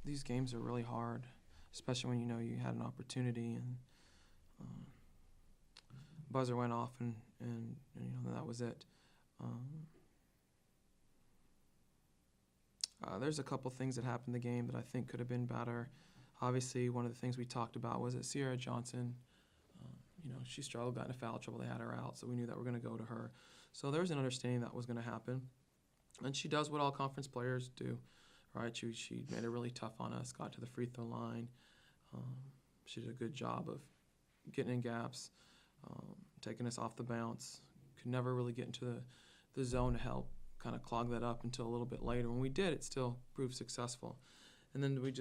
these games are really hard, especially when you know you had an opportunity and um, buzzer went off and that was it. Um, there's a couple things that happened in the game that I think could have been better. Obviously, one of the things we talked about was that Sierra Johnson, she struggled, got into foul trouble. They had her out, so we knew that we're going to go to her. So there was an understanding that was going to happen. And she does what all conference players do, right? She made it really tough on us, got to the free throw line. She did a good job of getting in gaps, taking us off the bounce. Could never really get into the zone to help kind of clog that up until a little bit later. When we did, it still proved successful. And then we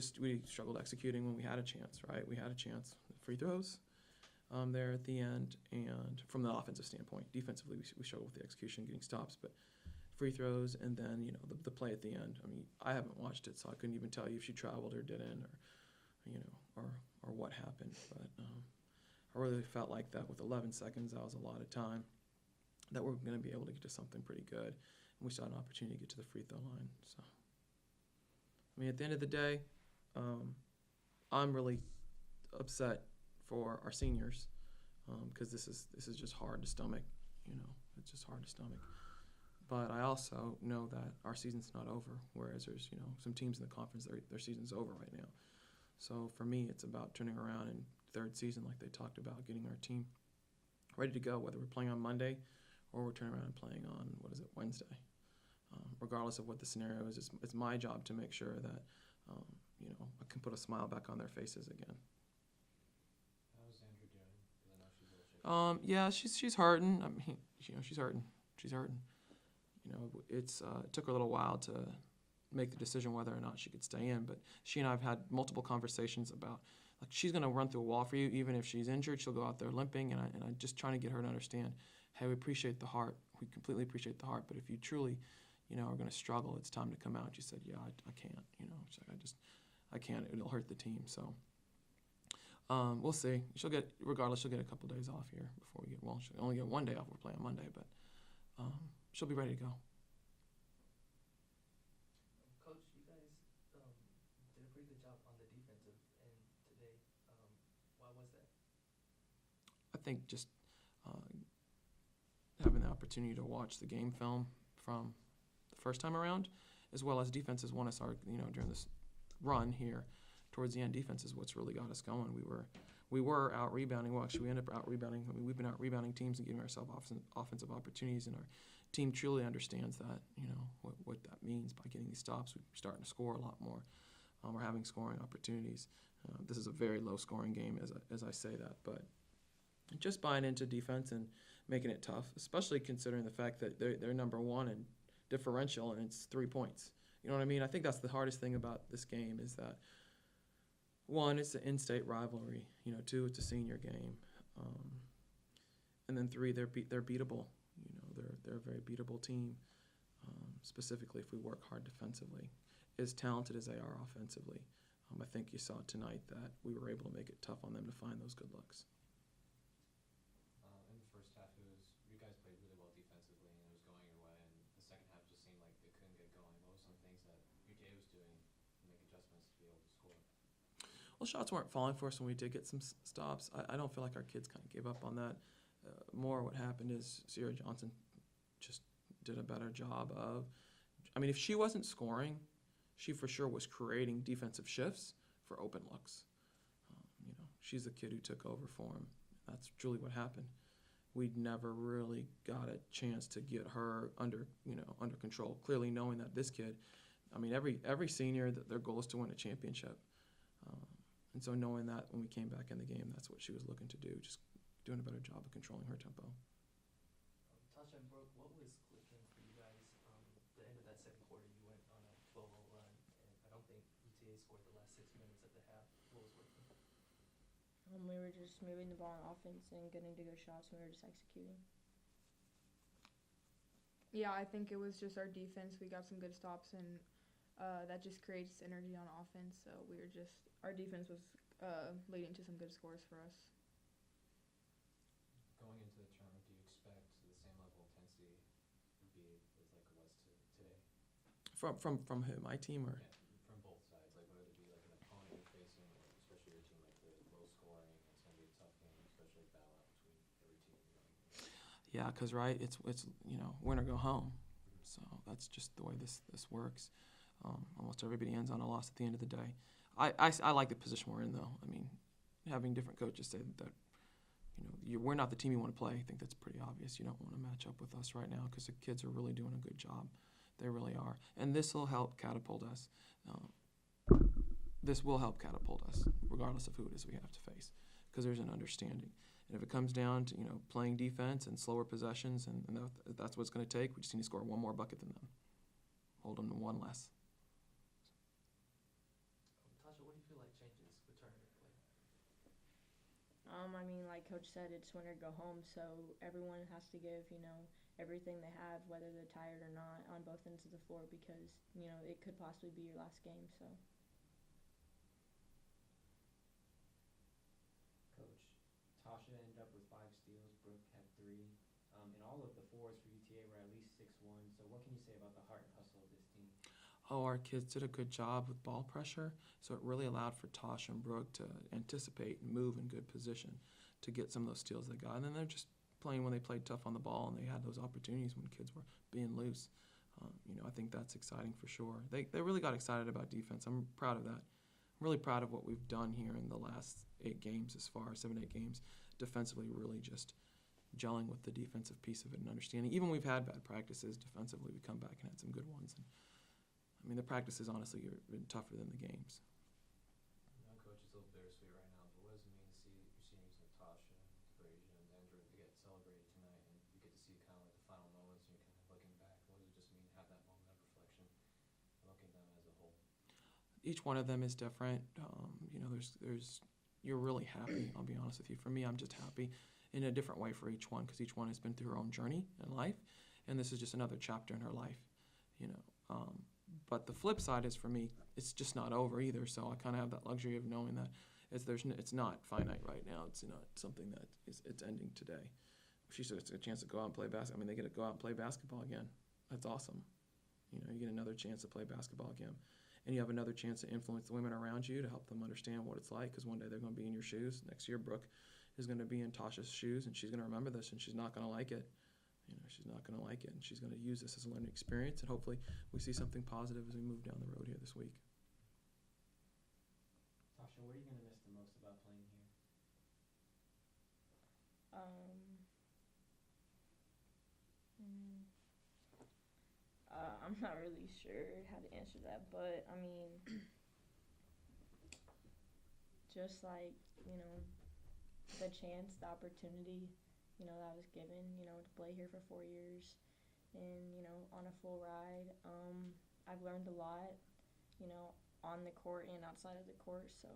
struggled executing when we had a chance, right? We had a chance. Free throws there at the end, and from the offensive standpoint. Defensively, we struggled with the execution, getting stops, but free throws, and then the play at the end. I mean, I haven't watched it, so I couldn't even tell you if she traveled or didn't, or what happened. But I really felt like that with 11 seconds, that was a lot of time, that we're going to be able to get to something pretty good. And we saw an opportunity to get to the free throw line. So, I mean, at the end of the day, I'm really upset for our seniors because this is just hard to stomach. It's just hard to stomach. But I also know that our season's not over, whereas there's some teams in the conference, their season's over right now. So for me, it's about turning around in third season, like they talked about, getting our team ready to go, whether we're playing on Monday or we're turning around and playing on, Wednesday. Regardless of what the scenario is, it's my job to make sure that, I can put a smile back on their faces again. How's Andrew doing? Because I know she's a little shaky. Yeah, she's hurting. I mean, she's hurting. She's hurting. It took her a little while to make the decision whether or not she could stay in, but she and I have had multiple conversations about, like, she's going to run through a wall for you. Even if she's injured, she'll go out there limping, and I'm just trying to get her to understand, hey, we appreciate the heart. We completely appreciate the heart, but if you truly, are going to struggle, it's time to come out. She said, yeah, I can't, she's like, I can't. It'll hurt the team, so we'll see. Regardless, she'll get a couple days off here before we she'll only get 1 day off. We're playing Monday, but she'll be ready to go. Coach, you guys did a pretty good job on the defensive end today. Why was that? I think just having the opportunity to watch the game film from the first time around, as well as defenses want us, during this run here towards the end. Defense is what's really got us going. We were out rebounding. Well, actually, we ended up out rebounding. I mean, we've been out rebounding teams and giving ourselves offensive opportunities, and our team truly understands that. What that means by getting these stops. We're starting to score a lot more. We're having scoring opportunities. This is a very low-scoring game, as I say that, but just buying into defense and making it tough, especially considering the fact that they're number one in differential and it's 3 points. You know what I mean? I think that's the hardest thing about this game is that, one, it's an in-state rivalry. Two, it's a senior game, and then three, they're beatable. They're a very beatable team. Specifically, if we work hard defensively, as talented as they are offensively, I think you saw tonight that we were able to make it tough on them to find those good looks. In the first half, you guys played really well defensively, and it was going your way. And the second half just seemed like they couldn't get going. What were some things that UTA was doing to make adjustments to be able to score? Well, shots weren't falling for us when we did get some stops. I don't feel like our kids kind of gave up on that. More what happened is Sierra Johnson just did a better job of, if she wasn't scoring, she for sure was creating defensive shifts for open looks. She's the kid who took over for him. That's truly what happened. We'd never really got a chance to get her under control. Clearly knowing that this kid, every senior, their goal is to win a championship. And so knowing that when we came back in the game, that's what she was looking to do, just doing a better job of controlling her tempo. Tasha and Brooke, what was clicking for you guys? The end of that second quarter, you went on a 12-0 run, and I don't think UTA scored the last 6 minutes of the half. What was working? We were just moving the ball on offense and getting to good shots, and we were just executing. Yeah, I think it was just our defense. We got some good stops, and that just creates energy on offense. So our defense was leading to some good scores for us. Going into the tournament, do you expect the same level of intensity would be as like it was today? From who? My team or? Yeah, from both sides. Like, would it be like especially your team like this, low scoring, and it's going to be a tough game, especially battle out between every team. Yeah, because right, it's win or go home. So that's just the way this works. Almost everybody ends on a loss at the end of the day. I like the position we're in, though. I mean, having different coaches say that we're not the team you want to play. I think that's pretty obvious. You don't want to match up with us right now because the kids are really doing a good job. They really are, and this will help catapult us. This will help catapult us, regardless of who it is we have to face, because there's an understanding. And if it comes down to playing defense and slower possessions, and that's what it's going to take, we just need to score one more bucket than them, hold them to one less. Tasha, what do you feel like changes with tournament play? I mean, like Coach said, it's win or go home, so everyone has to give, everything they have, whether they're tired or not, on both ends of the floor because, it could possibly be your last game, so. Coach, Tasha ended up with 5 steals, Brooke had 3, and all of the fours for UTA were at least 6-1, so what can you say about the heart and hustle of this team? Oh, our kids did a good job with ball pressure, so it really allowed for Tasha and Brooke to anticipate and move in good position to get some of those steals they got. And then they're just playing when they played tough on the ball, and they had those opportunities when kids were being loose. I think that's exciting for sure. They really got excited about defense. I'm proud of that. I'm really proud of what we've done here in the last 8 games, as far as 7, 8 games, defensively, really just gelling with the defensive piece of it and understanding. Even we've had bad practices defensively, we come back and had some good ones. And the practices, honestly, have been tougher than the games. Coach, it's a little bittersweet right now, but what does it mean to see your seniors like Tasha, DeBrasia, and Andrew to get celebrated tonight, and you get to see kind of like the final moments, and you're kind of looking back? What does it just mean to have that moment of reflection, looking at them as a whole? Each one of them is different. You're really happy, I'll be honest with you. For me, I'm just happy in a different way for each one, because each one has been through her own journey in life, and this is just another chapter in her life, But the flip side is, for me, it's just not over either. So I kind of have that luxury of knowing that it's not finite right now. It's not something that it's ending today. She gets a chance to go out and play basketball. I mean, they get to go out and play basketball again. That's awesome. You get another chance to play basketball again, and you have another chance to influence the women around you to help them understand what it's like. Because one day they're going to be in your shoes. Next year, Brooke is going to be in Tasha's shoes, and she's going to remember this, and she's not going to like it. She's not going to like it, and she's going to use this as a learning experience, and hopefully we see something positive as we move down the road here this week. Tasha, what are you going to miss the most about playing here? I'm not really sure how to answer that, but I mean, just like, the chance, the opportunity, that I was given, to play here for 4 years and, on a full ride. I've learned a lot, on the court and outside of the court, so